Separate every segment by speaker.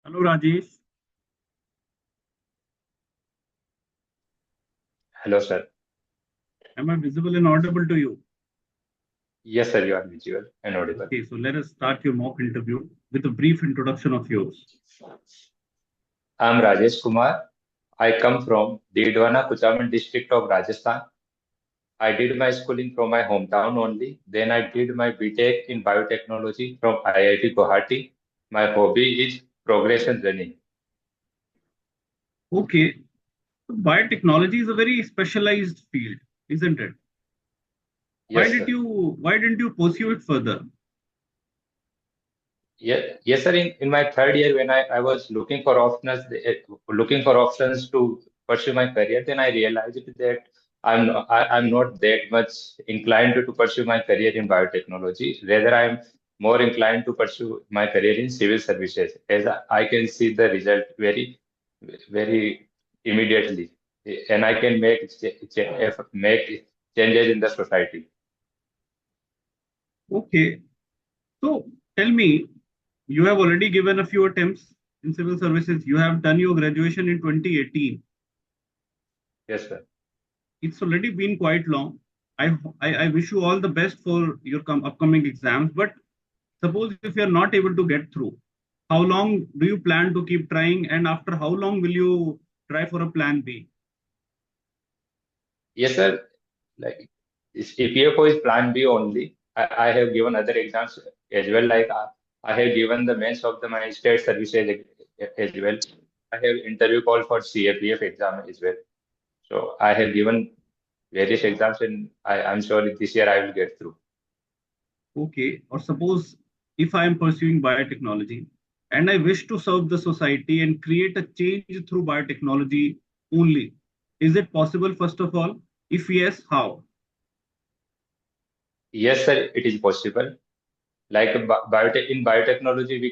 Speaker 1: Hello, Rajesh.
Speaker 2: Hello, sir.
Speaker 1: Am I visible and audible to you?
Speaker 2: Yes, sir, you are visual and audible.
Speaker 1: Okay, so let us start your mock interview with a brief introduction of yours.
Speaker 2: I'm Rajesh Kumar. I come from Didwana, Kuchaman district of Rajasthan. I did my schooling from my hometown only. Then I did my BTech in biotechnology from IIT Guwahati. My hobby is progression running.
Speaker 1: Okay, so biotechnology is a very specialized field, isn't it? Why
Speaker 2: Yes,
Speaker 1: did
Speaker 2: sir.
Speaker 1: you why didn't you pursue it further?
Speaker 2: Yes, sir. In my third year, when I was looking for options to pursue my career, then I realized that I'm not that much inclined to pursue my career in biotechnology. Rather, I'm more inclined to pursue my career in civil services, as I can see the result very immediately, and I can make changes in the society.
Speaker 1: Okay, so tell me, you have already given a few attempts in civil services. You have done your graduation in 2018.
Speaker 2: Yes, sir.
Speaker 1: It's already been quite long. I wish you all the best for your upcoming exams. But suppose if you're not able to get through, how long do you plan to keep trying? And after how long will you try for a plan B?
Speaker 2: Yes, sir. Like EPFO is plan B only. I have given other exams as well. I have given the mains of the my state services as well. I have interview call for CAPF exam as well. So I have given various exams, and I'm sure this year I will get through.
Speaker 1: Okay. Or suppose if I am pursuing biotechnology and I wish to serve the society and create a change through biotechnology only, is it possible, first of all? If yes, how?
Speaker 2: Yes, sir, it is possible. Like in biotechnology, we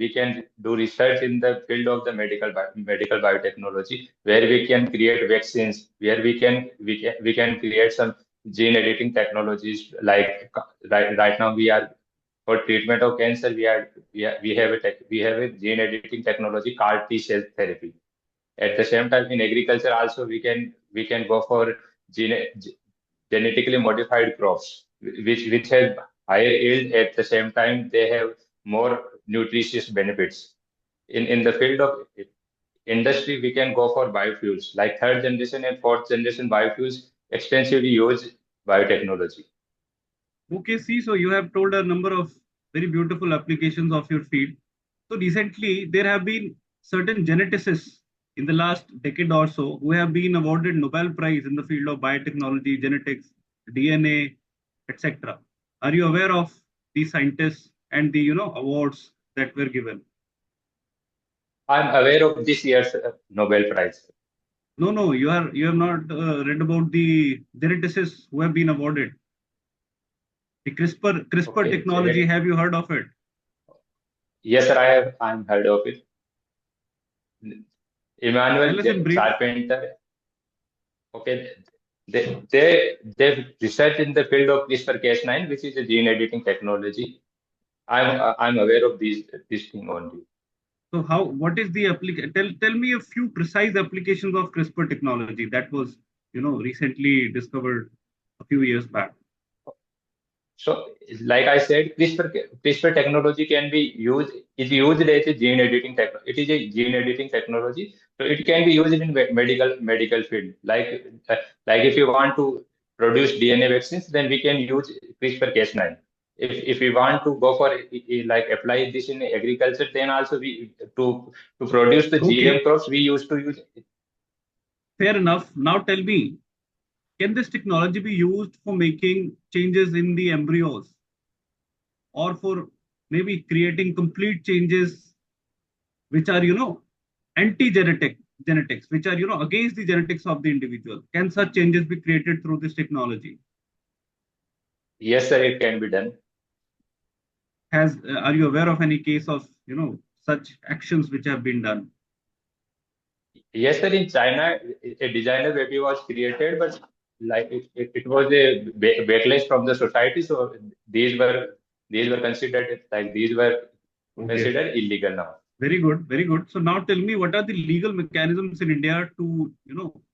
Speaker 2: can do research in the field of the medical biotechnology, where we can create vaccines, where we can create some gene editing technologies. Right now we are for treatment of cancer, we have a gene editing technology called T cell therapy. At the same time, in agriculture also we can go for gene genetically modified crops, which have higher yield. At the same time, they have more nutritious benefits. In the field of industry, we can go for biofuels, like third generation and fourth generation biofuels extensively use biotechnology.
Speaker 1: Okay, see, so you have told a number of very beautiful applications of your field. So recently, there have been certain geneticists in the last decade or so who have been awarded Nobel Prize in the field of biotechnology, genetics, DNA, etc. Are you aware of these scientists and the awards that were given?
Speaker 2: I'm aware of this year's Nobel Prize.
Speaker 1: No, no, you have not read about the geneticists who have been awarded. The CRISPR
Speaker 2: Okay,
Speaker 1: technology. Have you heard of it?
Speaker 2: yes, sir, I'm heard of it.
Speaker 1: Tell us in brief.
Speaker 2: Carpenter. Okay, they research in the field of CRISPR-Cas9, which is a gene editing technology. I'm aware of this thing only.
Speaker 1: So how, what is the application? Tell me a few precise applications of CRISPR technology that was, recently discovered a few years back.
Speaker 2: So, like I said, CRISPR technology can be used. Is used as a gene editing tech. It is a gene editing technology, so it can be used in medical field. Like if you want to produce DNA vaccines, then we can use CRISPR-Cas9. If we want to go for like apply this in agriculture, then also we to produce the GM
Speaker 1: Okay,
Speaker 2: crops, we used to use.
Speaker 1: fair enough. Now tell me, can this technology be used for making changes in the embryos or for maybe creating complete changes which are, anti-genetic genetics, which are, against the genetics of the individual? Can such changes be created through this technology?
Speaker 2: Yes, sir, it can be done.
Speaker 1: Are you aware of any case of, such actions which have been done?
Speaker 2: Yes, sir. In China, a designer baby was created, but it was a backlash from the society. So these were considered
Speaker 1: Okay.
Speaker 2: considered illegal now.
Speaker 1: Very good, very good. So now tell me, what are the legal mechanisms in India to,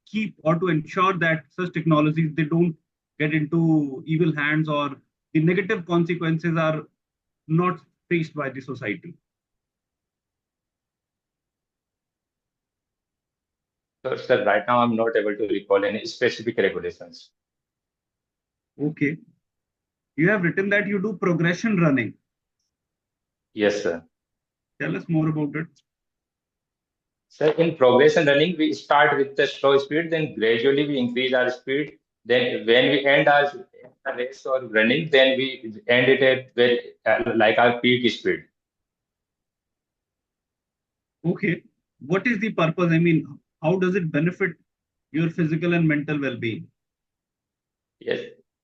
Speaker 1: keep or to ensure that such technologies, they don't get into evil hands, or the negative consequences are not faced by the society?
Speaker 2: So, sir, right now I'm not able to recall any specific regulations.
Speaker 1: Okay. You have written that you do progression running.
Speaker 2: Yes, sir.
Speaker 1: Tell us more about it.
Speaker 2: So in progression running, we start with the slow speed, then gradually we increase our speed. Then when we end our race or running, then we end it at very like our peak speed.
Speaker 1: Okay. What is the purpose? I mean, how does it benefit your physical and mental well-being?
Speaker 2: Yes,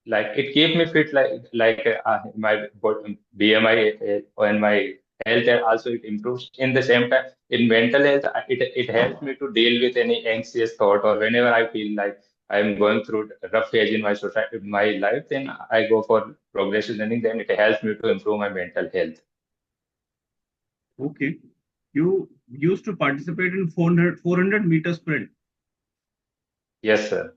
Speaker 2: like it keeps me fit, my BMI and my health, and also it improves. In the same time, in mental health, it helps me to deal with any anxious thought, or whenever I feel like I'm going through a rough phase in my society, my life, then I go for progressive learning. Then it helps me to improve my mental health.
Speaker 1: Okay. You used to participate in 400 meter sprint.
Speaker 2: Yes, sir.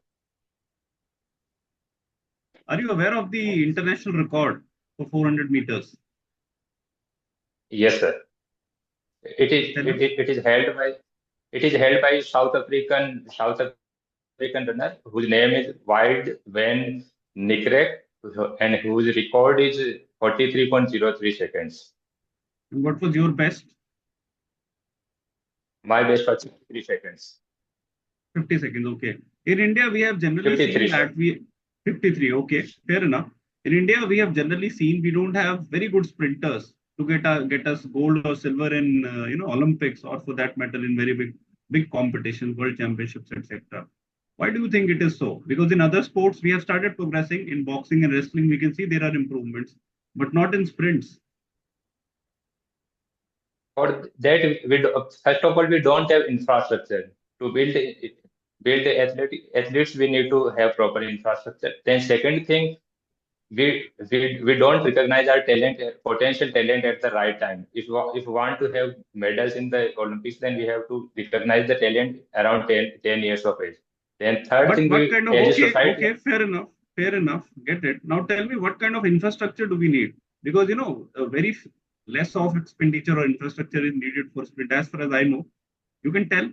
Speaker 1: Are you aware of the international record for 400 meters?
Speaker 2: Yes, sir. It is
Speaker 1: Tell us.
Speaker 2: it is held by South African runner whose name is Wide Van Niekerk, and whose record is 43.03 seconds.
Speaker 1: And what was your best?
Speaker 2: My best was 53 seconds.
Speaker 1: 50 seconds. Okay. In India, we have generally
Speaker 2: 53,
Speaker 1: seen
Speaker 2: sir.
Speaker 1: that we 53. Okay, fair enough. In India, we have generally seen we don't have very good sprinters to get us gold or silver in Olympics, or for that matter in very big competitions, world championships, etc. Why do you think it is so? Because in other sports we have started progressing. In boxing and wrestling, we can see there are improvements, but not in sprints.
Speaker 2: For that, first of all, we don't have infrastructure to build the athletes. We need to have proper infrastructure. Then second thing, we don't recognize our talent, potential talent at the right time. If we want to have medals in the Olympics, then we have to recognize the talent around 10 years of age. Then third
Speaker 1: But
Speaker 2: thing,
Speaker 1: what
Speaker 2: we
Speaker 1: kind of,
Speaker 2: as a
Speaker 1: okay,
Speaker 2: society,
Speaker 1: okay, fair enough, get it. Now tell me, what kind of infrastructure do we need? Because less of expenditure or infrastructure is needed for sprint, as far as I know. You can tell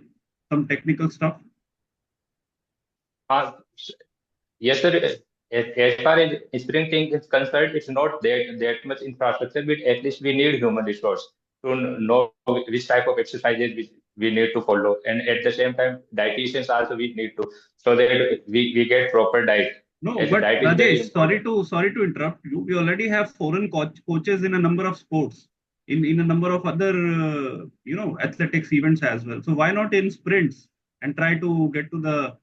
Speaker 1: some technical stuff.
Speaker 2: uh, yes, sir. As far as sprinting is concerned, it's not that much infrastructure, but at least we need human resource to know which type of exercises we need to follow. And at the same time, dietitians also we need to, so that we get proper diet.
Speaker 1: No,
Speaker 2: As
Speaker 1: but
Speaker 2: diet is very
Speaker 1: Rajesh,
Speaker 2: important.
Speaker 1: sorry to interrupt you. We already have foreign coaches in a number of sports, in a number of other athletics events as well. So why not in sprints and try to get to the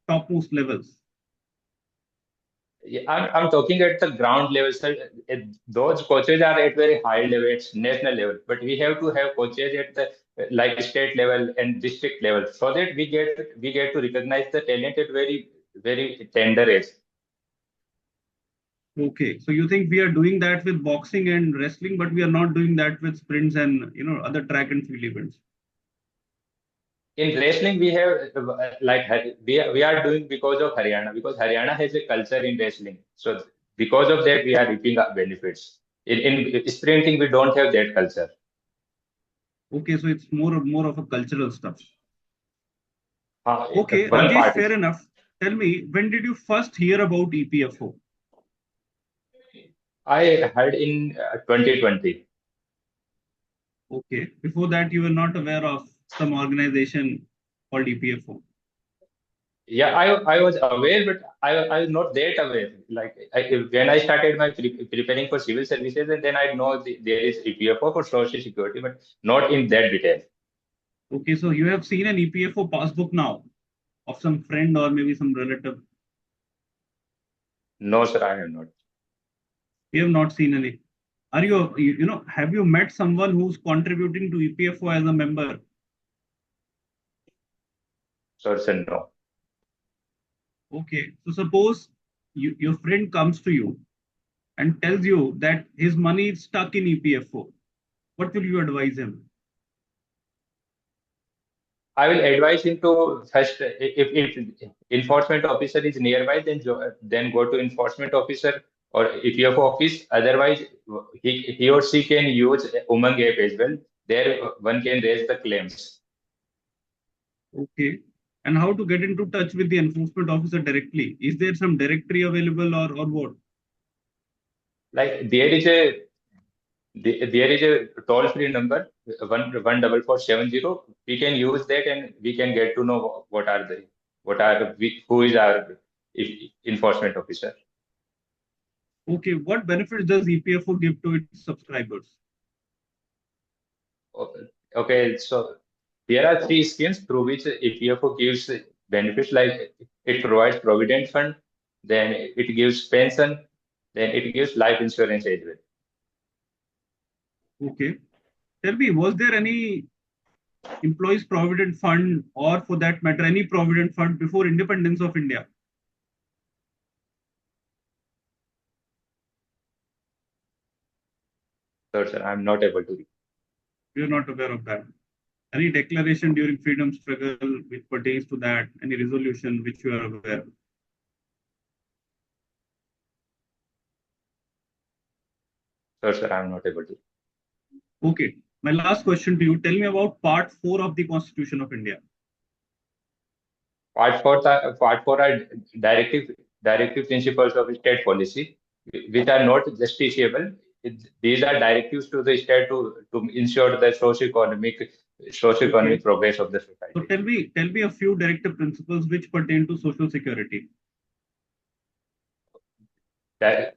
Speaker 1: topmost levels?
Speaker 2: Yeah, I'm talking at the ground level, sir. Those coaches are at very high level, it's national level. But we have to have coaches at the like state level and district level, so that we get to recognize the talent at very tender age.
Speaker 1: Okay, so you think we are doing that with boxing and wrestling, but we are not doing that with sprints and other track and field events.
Speaker 2: In wrestling, we have we are doing because of Haryana, because Haryana has a culture in wrestling. So because of that, we are reaping our benefits. In sprinting, we don't have that culture.
Speaker 1: Okay, so it's more of a cultural stuff.
Speaker 2: Uh,
Speaker 1: Okay,
Speaker 2: One
Speaker 1: Rajesh,
Speaker 2: part
Speaker 1: fair
Speaker 2: is.
Speaker 1: enough. Tell me, when did you first hear about EPFO?
Speaker 2: I heard in 2020.
Speaker 1: Okay, before that you were not aware of some organization called EPFO.
Speaker 2: Yeah, I was aware, but I was not that aware. When I started my preparing for civil services, and then I know there is EPFO for social security, but not in that detail.
Speaker 1: Okay, so you have seen an EPFO passbook now of some friend or maybe some relative.
Speaker 2: No, sir, I have not.
Speaker 1: You have not seen any. Are have you met someone who's contributing to EPFO as a member?
Speaker 2: Sorry, sir, no.
Speaker 1: Okay, so suppose your friend comes to you and tells you that his money is stuck in EPFO. What will you advise him?
Speaker 2: I will advise him to first, if enforcement officer is nearby, then go to enforcement officer or EPFO office. Otherwise, he or she can use Umang app as well. There, one can raise the claims.
Speaker 1: Okay. And how to get into touch with the enforcement officer directly? Is there some directory available or what?
Speaker 2: Like there is a toll-free number 14470. We can use that and we can get to know who is our enforcement officer.
Speaker 1: Okay. What benefits does EPFO give to its subscribers?
Speaker 2: Okay, so there are three schemes through which EPFO gives benefits, like it provides provident fund, then it gives pension, then it gives life insurance as well.
Speaker 1: Okay. Tell me, was there any employees provident fund, or for that matter any provident fund before independence of India?
Speaker 2: So, sir, I'm not able to.
Speaker 1: We are not aware of that. Any declaration during freedom struggle which pertains to that? Any resolution which you are aware?
Speaker 2: So, sir, I'm not able to.
Speaker 1: Okay. My last question to you. Tell me about Part 4 of the Constitution of India.
Speaker 2: Part four are directive principles of state policy, which are not justiciable. These are directives to the state to ensure the
Speaker 1: Okay.
Speaker 2: socio-economic progress of the
Speaker 1: So
Speaker 2: society.
Speaker 1: tell me a few directive principles which pertain to social security.
Speaker 2: Here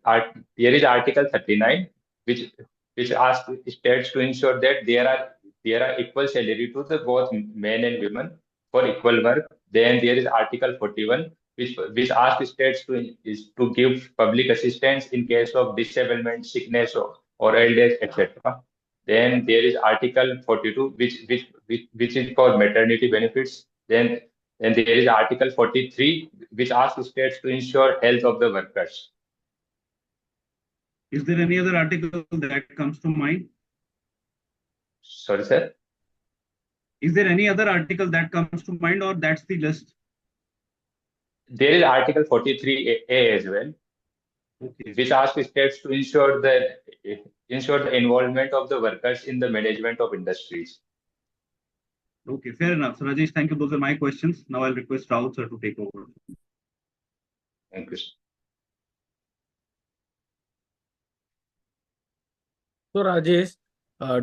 Speaker 2: is Article 39, which asks states to ensure that there are equal salary to the both men and women for equal work. Then there is Article 41, which asks states to give public assistance in case of disablement, sickness, or old age, etc. Then there is Article 42, which is for maternity benefits. Then there is Article 43, which asks states to ensure health of the workers.
Speaker 1: Is there any other article that comes to mind?
Speaker 2: Sorry, sir.
Speaker 1: Is there any other article that comes to mind, or that's the list?
Speaker 2: There is Article 43A as well,
Speaker 1: Okay.
Speaker 2: which asks states to ensure the involvement of the workers in the management of industries.
Speaker 1: Okay, fair enough. So Rajesh, thank you. Those are my questions. Now I'll request Rahul sir to take over.
Speaker 2: Thank you, sir.
Speaker 3: So Rajesh,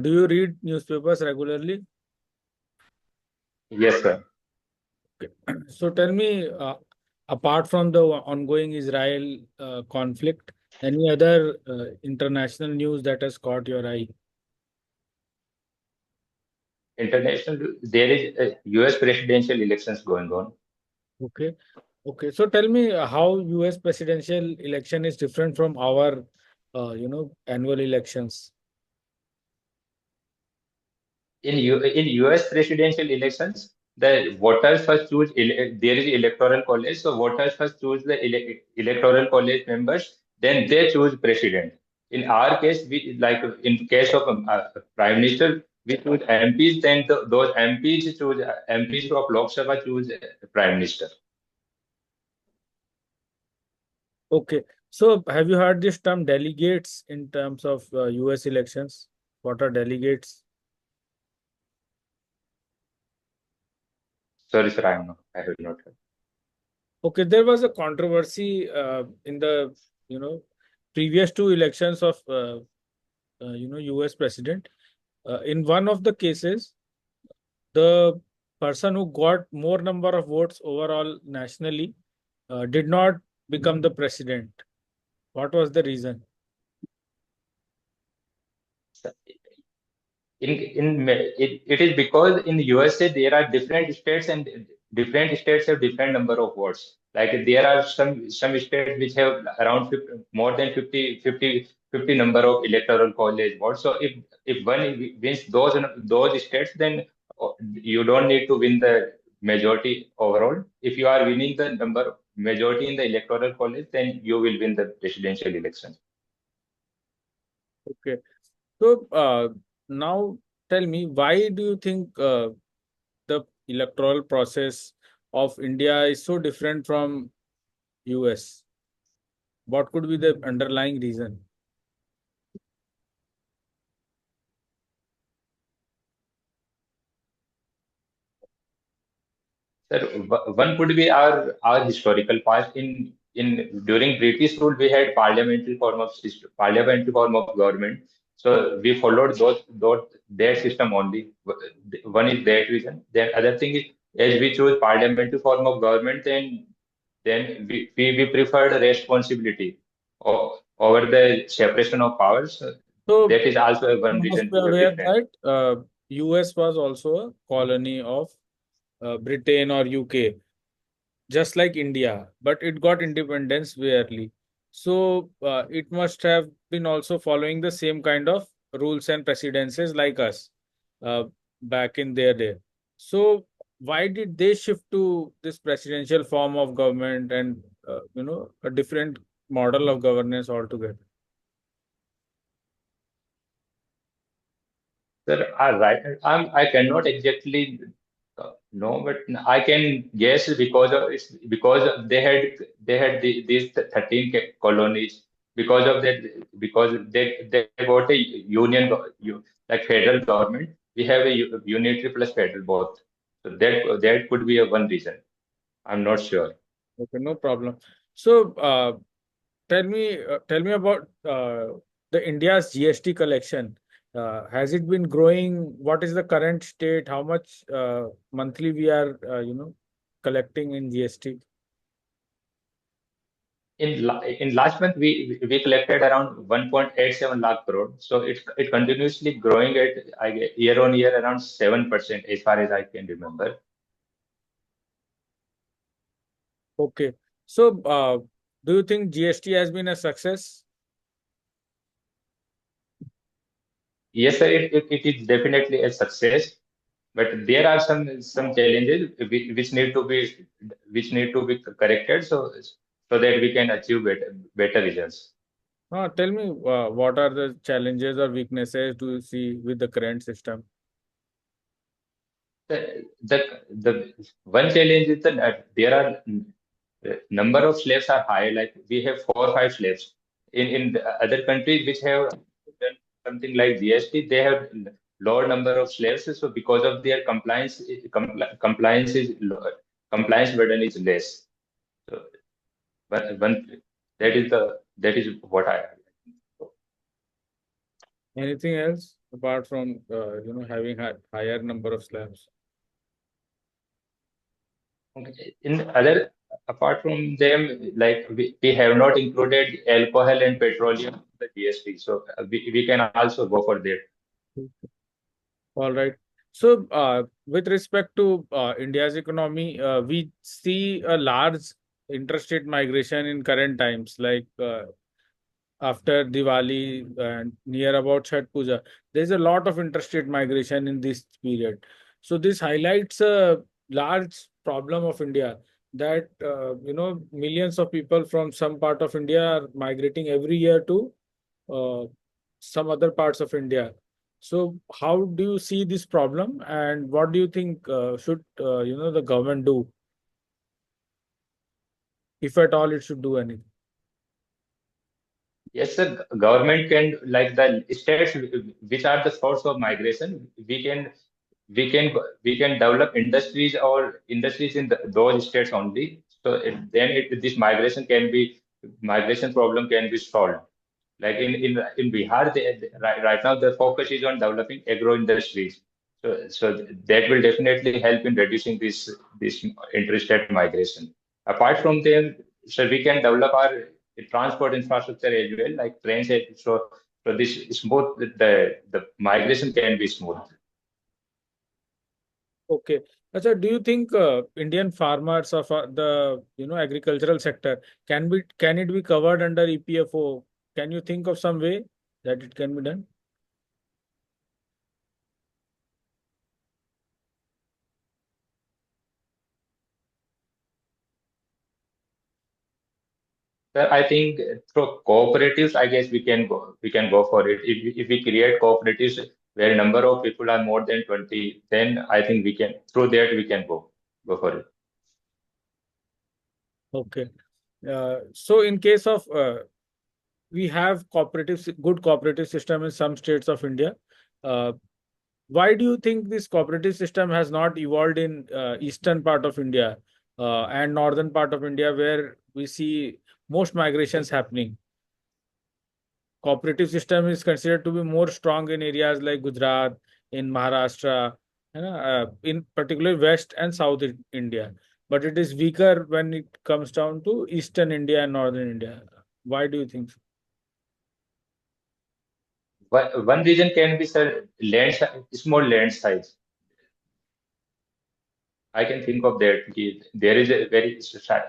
Speaker 3: do you read newspapers regularly?
Speaker 2: Yes, sir.
Speaker 3: Okay. So tell me, apart from the ongoing Israel conflict, any other international news that has caught your eye?
Speaker 2: There is US presidential elections going on.
Speaker 3: Okay. Okay. So tell me how US presidential election is different from our, annual elections.
Speaker 2: In US presidential elections, the voters first choose, there is electoral college, so voters first choose the electoral college members, then they choose president. In our case, in case of prime minister, we choose MPs, then those MPs of Lok Sabha choose prime minister.
Speaker 3: Okay. So have you heard this term delegates in terms of US elections? What are delegates?
Speaker 2: Sorry, sir, I have not heard.
Speaker 3: Okay, there was a controversy in the previous two elections of US president. In one of the cases, the person who got more number of votes overall nationally did not become the president. What was the reason?
Speaker 2: It is because in USA there are different states and different states have different number of votes. Like there are some states which have around 50, more than 50 number of electoral college votes. So if one wins those states, then you don't need to win the majority overall. If you are winning the majority in the electoral college, then you will win the presidential election.
Speaker 3: Okay. So now tell me, why do you think the electoral process of India is so different from US? What could be the underlying reason?
Speaker 2: Sir, one could be our historical past. In during British rule, we had parliamentary form of system, parliamentary form of government. So we followed those their system only. One is that reason. Then other thing is, as we choose parliamentary form of government, then we preferred responsibility over the separation of powers.
Speaker 3: So
Speaker 2: That is also one
Speaker 3: you must
Speaker 2: reason
Speaker 3: be
Speaker 2: we were
Speaker 3: aware
Speaker 2: different.
Speaker 3: that US was also a colony of Britain or UK, just like India, but it got independence very early. So it must have been also following the same kind of rules and precedences like us uh, back in their day. So why did they shift to this presidential form of government and a different model of governance altogether?
Speaker 2: Sir, I cannot exactly know, but I can guess because these 13 colonies. Because of that, because they got a like federal government. We have a unitary plus federal both. So that could be a one reason. I'm not sure.
Speaker 3: Okay, no problem. So tell me about the India's GST collection. Has it been growing? What is the current state? How much monthly we are, collecting in GST?
Speaker 2: In last month we collected around 1.87 lakh crore. So it continuously growing at year on year around 7% as far as I can remember.
Speaker 3: Okay. So do you think GST has been a success?
Speaker 2: Yes, sir, it is definitely a success, but there are some challenges which need to be corrected so that we can achieve better results.
Speaker 3: Tell me what are the challenges or weaknesses do you see with the current system?
Speaker 2: The one challenge is that there are number of slaves are high. Like we have 4 or 5 slaves in the other countries which have done something like GST. They have lower number of slaves. So because of their compliance is lower, compliance burden is less. So but one that is what I.
Speaker 3: Anything else apart from having higher number of slabs?
Speaker 2: Okay. In other, apart from them, like we have not included alcohol and petroleum in the GST, so we can also go for that.
Speaker 3: All right. So, with respect to India's economy, we see a large interstate migration in current times, like after Diwali and near about Chhath Puja. There's a lot of interstate migration in this period. So, this highlights a large problem of India that millions of people from some part of India are migrating every year to uh, some other parts of India. So, how do you see this problem, and what do you think should the government do, if at all it should do anything?
Speaker 2: Yes, sir. Government can like the states which are the source of migration. We can develop industries or industries in those states only. So this migration problem can be solved. Like in Bihar, right now the focus is on developing agro industries. So that will definitely help in reducing this interstate migration. Apart from them, so we can develop our transport infrastructure as well, like trains. So this smooth the migration can be smooth.
Speaker 3: Okay. Acha, do you think Indian farmers of the agricultural sector can it be covered under EPFO? Can you think of some way that it can be done?
Speaker 2: Sir, I think through cooperatives, I guess we can go for it. If we create cooperatives where number of people are more than 20, then I think we can, through that we can go for it.
Speaker 3: Okay. So in case of we have good cooperative system in some states of India. Why do you think this cooperative system has not evolved in eastern part of India and northern part of India, where we see most migrations happening? Cooperative system is considered to be more strong in areas like Gujarat, in Maharashtra, in particular West and South India, but it is weaker when it comes down to Eastern India and Northern India. Why do you think so?
Speaker 2: One reason can be, sir, small land size. I can think of that. There is a very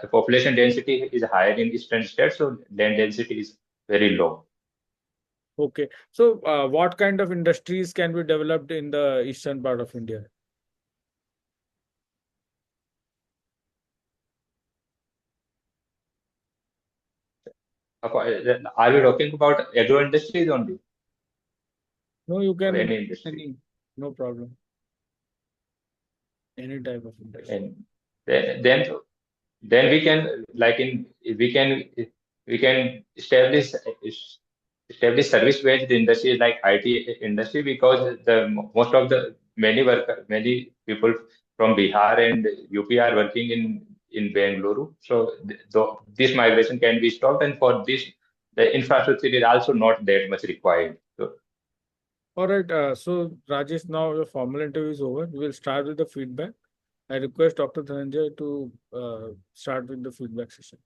Speaker 2: population density is higher in eastern states, so land density is very low.
Speaker 3: Okay. So, what kind of industries can be developed in the eastern part of India?
Speaker 2: Are we talking about agro industries only,
Speaker 3: No, you
Speaker 2: or
Speaker 3: can
Speaker 2: any industry?
Speaker 3: no problem. Any type of industry.
Speaker 2: And then then we can, like in we can establish service based industries like IT industry, because the most of the many people from Bihar and UP are working in Bengaluru. So this migration can be stopped, and for this the infrastructure is also not that much required. So
Speaker 3: All right. So, Rajesh, now your formal interview is over. We will start with the feedback. I request Dr. Dhananjay to start with the feedback session.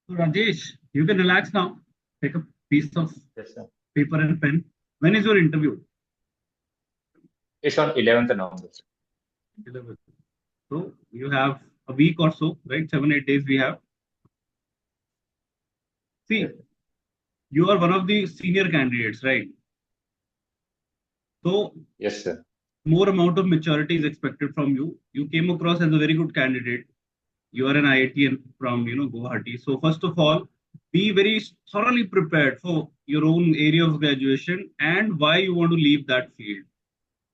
Speaker 1: So Rajesh, you can relax now. Take a piece of
Speaker 2: yes, sir.
Speaker 1: paper and pen. When is your interview?
Speaker 2: It's on 11th November.
Speaker 1: 11th. So you have a week or so, right? 7, 8 days we have. See,
Speaker 2: Yes.
Speaker 1: you are one of the senior candidates, right? So
Speaker 2: Yes, sir.
Speaker 1: more amount of maturity is expected from you. You came across as a very good candidate. You are an IIT from Guwahati. So first of all, be very thoroughly prepared for your own area of graduation and why you want to leave that field.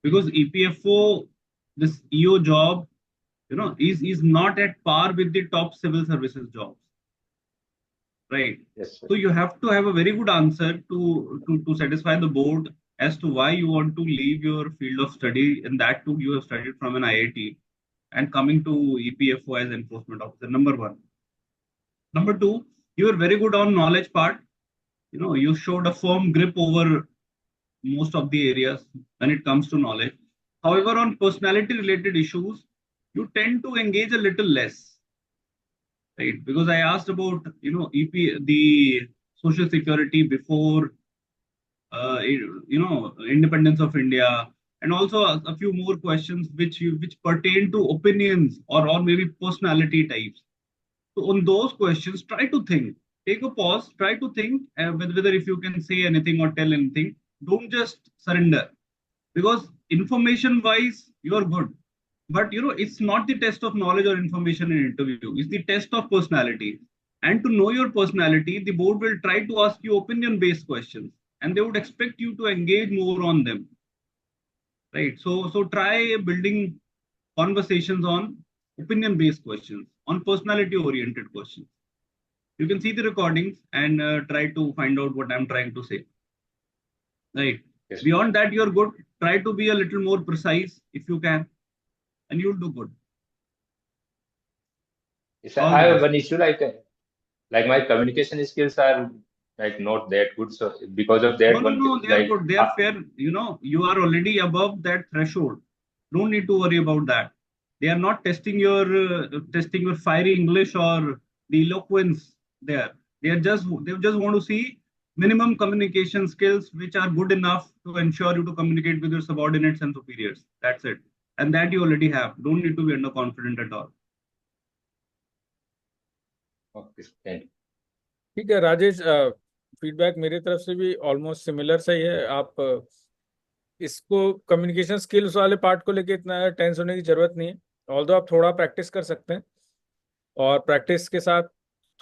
Speaker 1: Because EPFO, this EO job, is not at par with the top civil services jobs, right?
Speaker 2: Yes, sir.
Speaker 1: So you have to have a very good answer to satisfy the board as to why you want to leave your field of study, and that too you have studied from an IIT and coming to EPFO as enforcement officer. Number one. Number two, you are very good on knowledge part. You showed a firm grip over most of the areas when it comes to knowledge. However, on personality related issues, you tend to engage a little less, right? Because I asked about the social security before independence of India, and also a few more questions which pertain to opinions or maybe personality types. So on those questions, try to think. Take a pause. Try to think whether if you can say anything or tell anything. Don't just surrender, because information-wise you are good, but it's not the test of knowledge or information in interview. It's the test of personality. And to know your personality, the board will try to ask you opinion-based questions, and they would expect you to engage more on them, right? So try building conversations on opinion-based questions, on personality-oriented questions. You can see the recordings and try to find out what I'm trying to say. Right.
Speaker 2: Yes.
Speaker 1: Beyond that, you're good. Try to be a little more precise if you can, and you'll do good.
Speaker 2: Yes,
Speaker 1: All
Speaker 2: I
Speaker 1: the
Speaker 2: have
Speaker 1: best.
Speaker 2: one issue, like my communication skills are like not that good. So because of that,
Speaker 1: No, they are good. They are fair. You are already above that threshold. Don't need to worry about that. They are not testing your fiery English or the eloquence there. They just want to see minimum communication skills which are good enough to ensure you to communicate with your subordinates and superiors. That's it. And that you already have. Don't need to be underconfident at all.
Speaker 2: Okay, thank you.
Speaker 3: ठीक है Rajesh, feedback मेरी तरफ से भी almost similar सही है. आप इसको कम्युनिकेशन स्किल्स वाले पार्ट को लेके इतना टेंस होने की जरूरत नहीं है. ऑल्दो आप थोड़ा प्रैक्टिस कर सकते हैं और प्रैक्टिस के साथ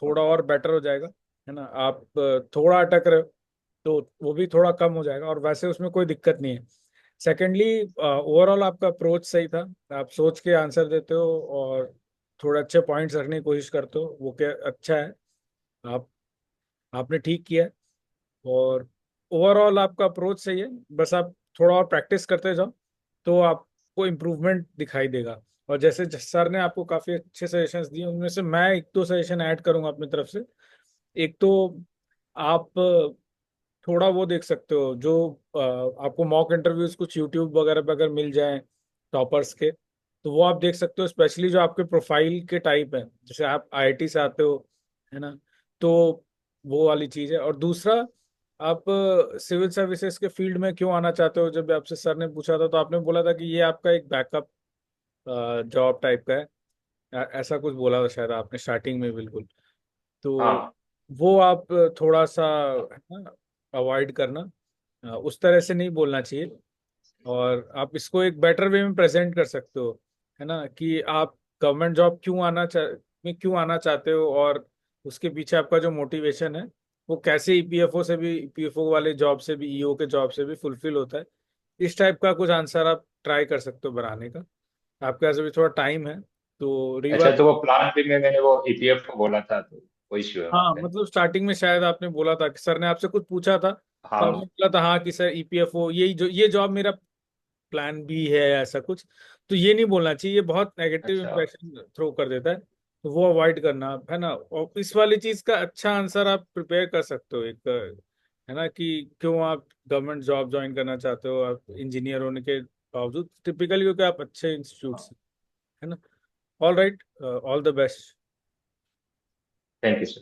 Speaker 3: थोड़ा और बेटर हो जाएगा, है ना. आप थोड़ा अटक रहे हो, तो वो भी थोड़ा कम हो जाएगा, और वैसे उसमें कोई दिक्कत नहीं है। सेकेंडली, ओवरऑल आपका अप्रोच सही था, आप सोच के आंसर देते हो और थोड़े अच्छे पॉइंट्स रखने की कोशिश करते हो, वो क्या अच्छा है, आप आपने ठीक किया है। और ओवरऑल आपका अप्रोच सही है, बस आप थोड़ा और प्रैक्टिस करते जाओ तो आपको इम्प्रूवमेंट दिखाई देगा। और जैसे सर ने आपको काफ़ी अच्छे सजेशंस दिए, उनमें से मैं एक दो सजेशन ऐड करूंगा अपनी तरफ से। एक तो आप थोड़ा वो देख सकते हो, जो आपको मॉक इंटरव्यूज कुछ यूट्यूब वगैरह पे अगर मिल जाए टॉपर्स के, तो वो आप देख सकते हो, स्पेशली जो आपके प्रोफाइल के टाइप है, जैसे आप आईआईटी से आते हो, है ना, तो वो वाली चीज़ है। और दूसरा, आप सिविल सर्विसेज के फील्ड में क्यों आना चाहते हो, जब आपसे सर ने पूछा था तो आपने बोला था कि ये आपका एक बैकअप जॉब टाइप का है, ऐसा कुछ बोला था शायद आपने स्टार्टिंग में, बिल्कुल। तो
Speaker 2: हाँ।
Speaker 3: वो आप थोड़ा सा, है ना, अवॉइड करना, उस तरह से नहीं बोलना चाहिए। और आप इसको एक बेटर वे में प्रेजेंट कर सकते हो, है ना, कि आप गवर्नमेंट जॉब में क्यों आना चाहते हो, और उसके पीछे आपका जो मोटिवेशन है वो कैसे ईपीएफओ से भी, ईपीएफओ वाले जॉब से भी, ईओ के जॉब से भी फुलफिल होता है। इस टाइप का कुछ आंसर आप ट्राई कर सकते हो बनाने का। आपके पास अभी थोड़ा टाइम है, तो
Speaker 2: अच्छा,
Speaker 3: रिवर्स।
Speaker 2: तो वो प्लान भी में मैंने वो ईपीएफ को बोला था, तो वो इश्यू है वहाँ
Speaker 3: हाँ,
Speaker 2: पे।
Speaker 3: मतलब स्टार्टिंग में शायद आपने बोला था कि सर ने आपसे कुछ पूछा था, तो आपने
Speaker 2: हाँ।
Speaker 3: बोला था हाँ कि सर ईपीएफओ ये जॉब मेरा प्लान बी है, ऐसा कुछ। तो ये नहीं बोलना चाहिए, ये बहुत नेगेटिव
Speaker 2: अच्छा।
Speaker 3: इंप्रेशन थ्रो कर देता है, तो वो अवॉइड करना, है ना। और इस वाली चीज का अच्छा आंसर आप प्रिपेयर कर सकते हो, एक, है ना, कि क्यों आप गवर्नमेंट जॉब ज्वाइन करना चाहते हो, आप इंजीनियर होने के बावजूद, टिपिकली क्योंकि आप अच्छे इंस्टीट्यूट से, है ना। All right, all the best.
Speaker 2: Thank you sir.